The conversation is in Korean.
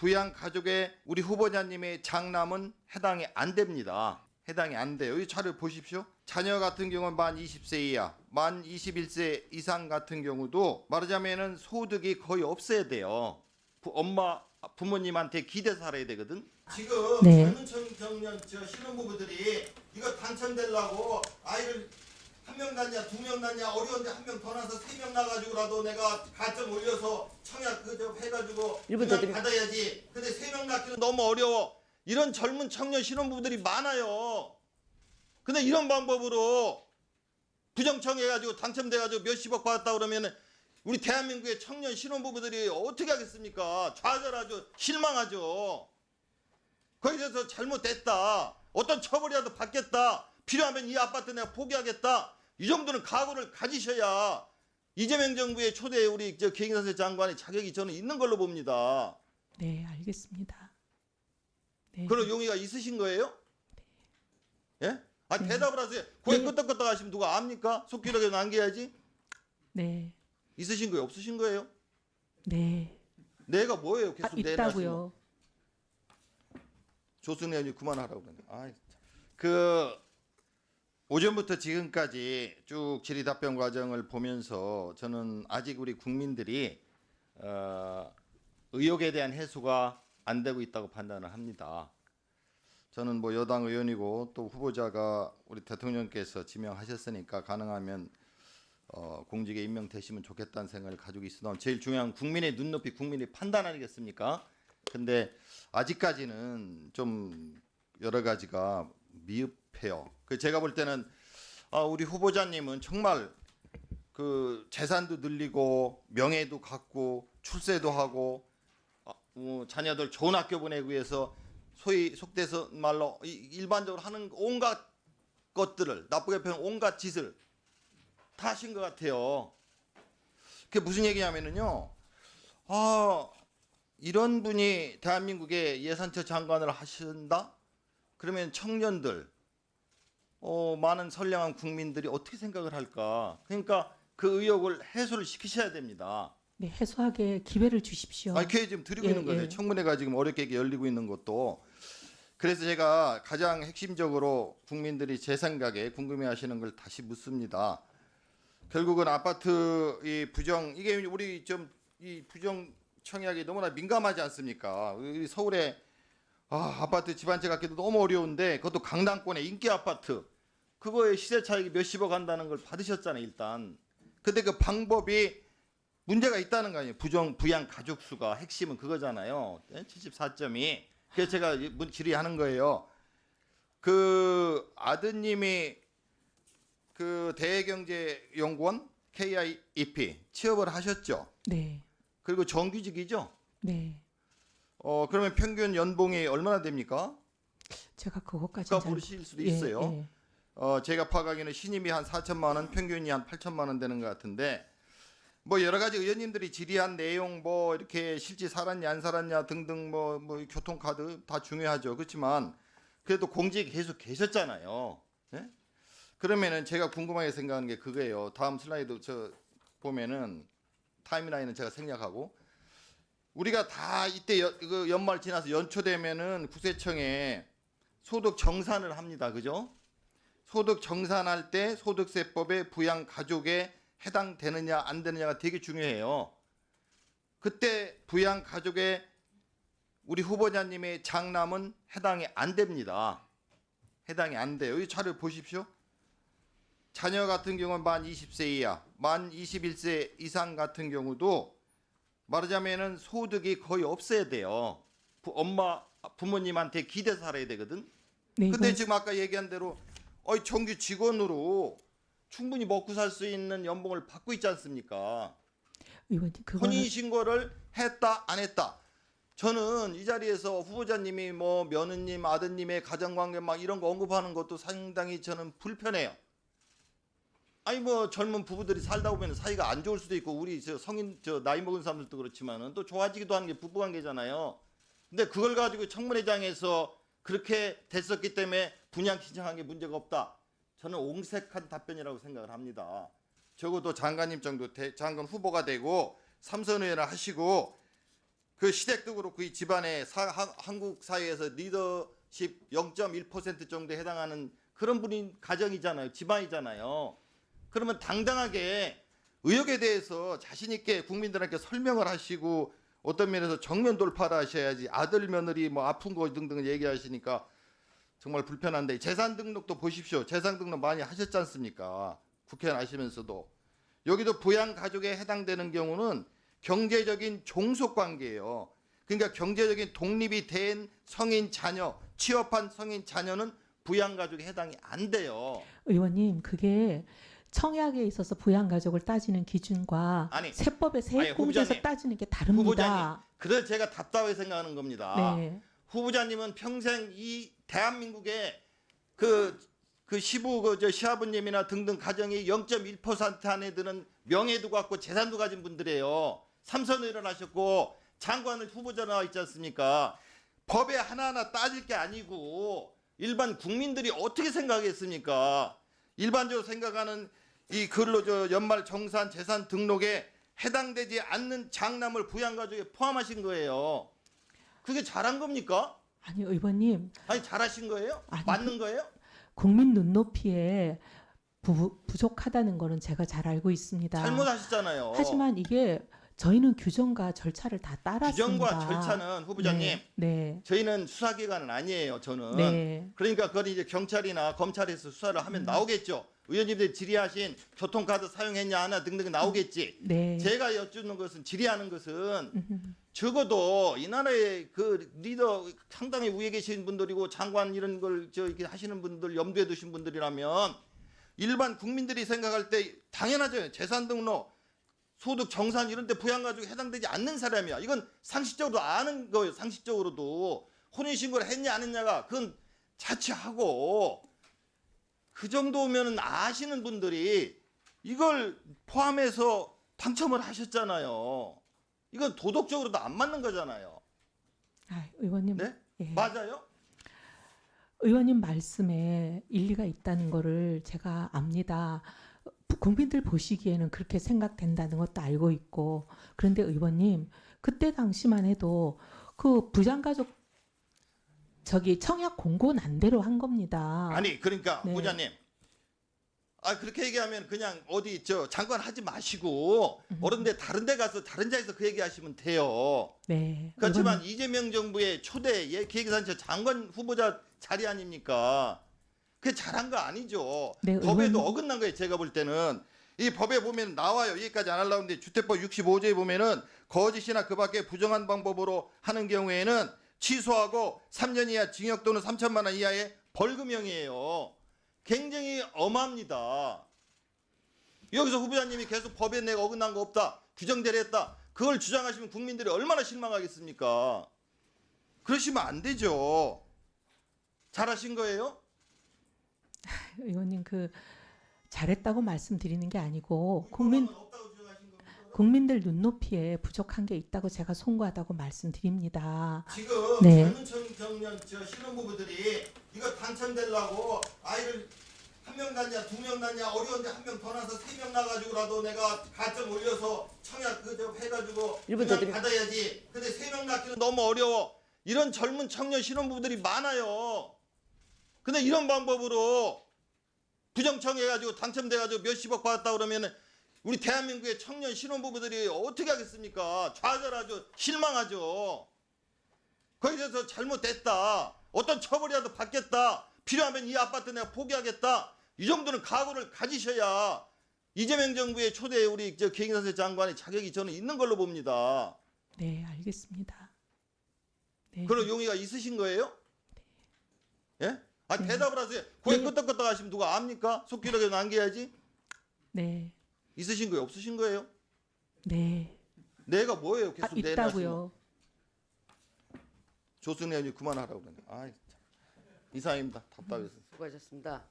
부양 가족의 우리 후보자님의 장남은 해당이 안 됩니다. 해당이 안 돼요. 이 차를 보십시오. 자녀 같은 경우는 만 20세 이하, 만 21세 이상 같은 경우도 말하자면은 소득이 거의 없어야 돼요. 부모님한테 기대 살아야 되거든. 지금 네. 젊은 청년 신혼부부들이 이거 당첨되려고 아이를 한 명 낳냐 두 명 낳냐 어려운데 한 명 더 낳아서 세 명 낳아가지고라도 내가 가점 올려서 청약 그저 해가지고 그냥 받아야지. 근데 세 명 낳기는 너무 어려워. 이런 젊은 청년 신혼부부들이 많아요. 근데 이런 방법으로 부정청해가지고 당첨돼가지고 몇십억 받았다 그러면은 우리 대한민국의 청년 신혼부부들이 어떻게 하겠습니까? 좌절하죠. 실망하죠. 거기에 대해서 잘못됐다. 어떤 처벌이라도 받겠다. 필요하면 이 아파트 내가 포기하겠다. 이 정도는 각오를 가지셔야 이재명 정부의 초대 우리 기획사세 장관의 자격이 저는 있는 걸로 봅니다. 네, 알겠습니다. 네. 그런 용의가 있으신 거예요? 예? 아 네. 대답을 하세요. 고개 네. 끄덕끄덕 하시면 누가 압니까? 속기록에 남겨야지. 네. 있으신 거예요? 없으신 거예요? 네. 내가 뭐예요? 계속 내 있다고요. 조승래 의원님 그만하라고 그러네. 그 오전부터 지금까지 쭉 질의 답변 과정을 보면서 저는 아직 우리 국민들이 의혹에 대한 해소가 안 되고 있다고 판단을 합니다. 저는 뭐 여당 의원이고 또 후보자가 우리 대통령께서 지명하셨으니까 가능하면 공직에 임명되시면 좋겠다는 생각을 가지고 있으나 제일 중요한 국민의 눈높이, 국민의 판단 아니겠습니까? 근데 아직까지는 좀 여러 가지가 미흡해요. 제가 볼 때는 우리 후보자님은 정말 그 재산도 늘리고 명예도 갖고 출세도 하고 자녀들 좋은 학교 보내기 위해서 소위 속돼서 말로 일반적으로 하는 온갖 것들을 나쁘게 표현 온갖 짓을 다 하신 것 같아요. 그게 무슨 얘기냐면은요. 이런 분이 대한민국의 예산처 장관을 하신다? 그러면 청년들, 많은 선량한 국민들이 어떻게 생각을 할까? 그러니까 그 의혹을 해소를 시키셔야 됩니다. 네, 해소하게 기회를 주십시오. 기회 지금 드리고 있는 거예요. 청문회가 지금 어렵게 열리고 있는 것도. 그래서 제가 가장 핵심적으로 국민들이 제 생각에 궁금해하시는 걸 다시 묻습니다. 결국은 아파트 이게 우리 좀 이 부정 청약이 너무나 민감하지 않습니까? 서울에 아파트 집 한 채 갖기도 너무 어려운데 그것도 강남권의 인기 아파트 그거에 시세 차익이 몇십억 한다는 걸 받으셨잖아요 일단. 근데 그 방법이 문제가 있다는 거 아니에요. 부양 가족 수가 핵심은 그거잖아요. 74점이. 그래서 제가 질의하는 거예요. 그 아드님이 그 대외경제연구원 KIEP 취업을 하셨죠. 네. 그리고 정규직이죠. 네. 그러면 평균 연봉이 얼마나 됩니까? 제가 그것까지 그러니까 모르실 수도 있어요. 제가 파악하기에는 신임이 한 4천만 원, 평균이 한 8천만 원 되는 것 같은데 뭐 여러 가지 의원님들이 질의한 내용 뭐 이렇게 실제 살았냐 안 살았냐 등등 뭐 교통카드 다 중요하죠. 그렇지만 그래도 공직에 계속 계셨잖아요. 네? 그러면은 제가 궁금하게 생각하는 게 그거예요. 다음 슬라이드 보면은 타임라인은 제가 생략하고 우리가 다 이때 연말 지나서 연초 되면은 국세청에 소득 정산을 합니다. 그죠? 소득 정산할 때 소득세법에 부양 가족에 해당되느냐 안 되느냐가 되게 중요해요. 그때 부양 가족에 우리 후보자님의 장남은 해당이 안 됩니다. 해당이 안 돼요. 이 차를 보십시오. 자녀 같은 경우는 만 20세 이하, 만 21세 이상 같은 경우도 말하자면은 소득이 거의 없어야 돼요. 부모님한테 기대 살아야 되거든. 네, 근데 지금 아까 얘기한 대로 정규 직원으로 충분히 먹고 살 수 있는 연봉을 받고 있지 않습니까? 의원님 그거는 혼인신고를 했다 안 했다. 저는 이 자리에서 후보자님이 뭐 며느님 아드님의 가정관계 막 이런 거 언급하는 것도 상당히 저는 불편해요. 뭐 젊은 부부들이 살다 보면 사이가 안 좋을 수도 있고 우리 성인 나이 먹은 사람들도 그렇지만은 또 좋아지기도 하는 게 부부관계잖아요. 근데 그걸 가지고 청문회장에서 그렇게 됐었기 때문에 분양 신청한 게 문제가 없다. 저는 옹색한 답변이라고 생각을 합니다. 적어도 장관님 정도 장관 후보가 되고 삼선 의원을 하시고 그 시댁도 그렇고 이 집안의 한국 사회에서 리더십 0.1% 정도에 해당하는 그런 분인 가정이잖아요. 집안이잖아요. 그러면 당당하게 의혹에 대해서 자신 있게 국민들한테 설명을 하시고 어떤 면에서 정면 돌파를 하셔야지 아들 며느리 뭐 아픈 거 등등 얘기하시니까 정말 불편한데 재산 등록도 보십시오. 재산 등록 많이 하셨지 않습니까? 국회의원 하시면서도 여기도 부양 가족에 해당되는 경우는 경제적인 종속 관계예요. 그러니까 경제적인 독립이 된 성인 자녀, 취업한 성인 자녀는 부양 가족에 해당이 안 돼요. 의원님, 그게 청약에 있어서 부양가족을 따지는 기준과 아니, 세법의 아니, 세액공제에서 후보자님, 따지는 게 후보자님, 다릅니다. 그래서 제가 답답하게 생각하는 겁니다. 네. 후보자님은 평생 이 대한민국의 그 시부 시아버님이나 등등 가정이 0.1% 안에 드는 명예도 갖고 재산도 가진 분들이에요. 삼선 의원하셨고 장관 후보자 나와 있지 않습니까? 법에 하나하나 따질 게 아니고 일반 국민들이 어떻게 생각했습니까? 일반적으로 생각하는 이 근로 연말 정산 재산 등록에 해당되지 않는 장남을 부양가족에 포함하신 거예요. 그게 잘한 겁니까? 아니 의원님, 아니 잘하신 거예요? 아니, 맞는 거예요? 국민 눈높이에 부족하다는 거는 제가 잘 알고 있습니다. 잘못하셨잖아요. 하지만 이게 저희는 규정과 절차를 다 따랐습니다. 규정과 절차는 후보자님, 네. 저희는 수사기관은 아니에요. 저는. 네. 그러니까 그건 이제 경찰이나 검찰에서 수사를 하면 나오겠죠. 의원님들이 질의하신 교통카드 사용했냐 하나 등등 나오겠지. 네. 제가 여쭙는 것은 질의하는 것은 적어도 이 나라의 그 리더 상당히 위에 계신 분들이고 장관 이런 걸 이렇게 하시는 분들 염두에 두신 분들이라면 일반 국민들이 생각할 때 당연하죠. 재산 등록, 소득 정산 이런 데 부양가족에 해당되지 않는 사람이야. 이건 상식적으로 아는 거예요. 상식적으로도 혼인신고를 했냐 안 했냐가 그건 자체하고 그 정도면 아시는 분들이 이걸 포함해서 당첨을 하셨잖아요. 이건 도덕적으로도 안 맞는 거잖아요. 아, 의원님. 네? 예. 맞아요? 의원님 말씀에 일리가 있다는 거를 제가 압니다. 국민들 보시기에는 그렇게 생각된다는 것도 알고 있고, 그런데 의원님 그때 당시만 해도 그 부장가족 청약 공고 난 대로 한 겁니다. 아니 그러니까 네. 부장님, 그렇게 얘기하면 그냥 어디 장관 하지 마시고 어른데 다른 데 가서 다른 자리에서 그 얘기하시면 돼요. 네. 그렇지만 이재명 정부의 초대 기획사실 장관 후보자 자리 아닙니까? 그게 잘한 거 아니죠. 네, 법에도 의원- 어긋난 거예요. 제가 볼 때는 이 법에 보면 나와요. 여기까지 안 하려고 하는데 주택법 65조에 보면은 거짓이나 그밖에 부정한 방법으로 하는 경우에는 취소하고 3년 이하 징역 또는 3천만 원 이하의 벌금형이에요. 굉장히 엄합니다. 여기서 후보자님이 계속 법에 내가 어긋난 거 없다, 규정대로 했다, 그걸 주장하시면 국민들이 얼마나 실망하겠습니까? 그러시면 안 되죠. 잘하신 거예요? 의원님 잘했다고 말씀드리는 게 아니고 없다고 주장하신 겁니까? 국민들 눈높이에 부족한 게 있다고 제가 송구하다고 말씀드립니다. 지금 네. 젊은 청년 신혼부부들이 이거 당첨되려고 아이를 한 명 낳냐 두 명 낳냐 어려운데 한 명 더 낳아서 3명 낳아가지고라도 내가 가점 올려서 청약 해가지고 일본 더 그냥 받아야지. 근데 3명 낳기는 너무 어려워. 이런 젊은 청년 신혼부부들이 많아요. 근데 이런 방법으로 부정청해가지고 당첨돼가지고 몇십억 받았다 그러면 우리 대한민국의 청년 신혼부부들이 어떻게 하겠습니까? 좌절하죠. 실망하죠. 거기에 대해서 잘못됐다, 어떤 처벌이라도 받겠다, 필요하면 이 아파트 내가 포기하겠다, 이 정도는 각오를 가지셔야 이재명 정부의 초대 우리 기획사세 장관의 자격이 저는 있는 걸로 봅니다. 네, 알겠습니다. 네. 그런 용의가 있으신 거예요? 예? 네. 대답을 하세요. 고개 네. 끄덕끄덕 하시면 누가 압니까? 속기록에 남겨야지. 네. 있으신 거예요? 없으신 거예요? 네. 내가 뭐예요? 계속 내 있다고요. 조승래 의원님 그만하라고 그러네. 이상입니다. 답답해서. 수고하셨습니다.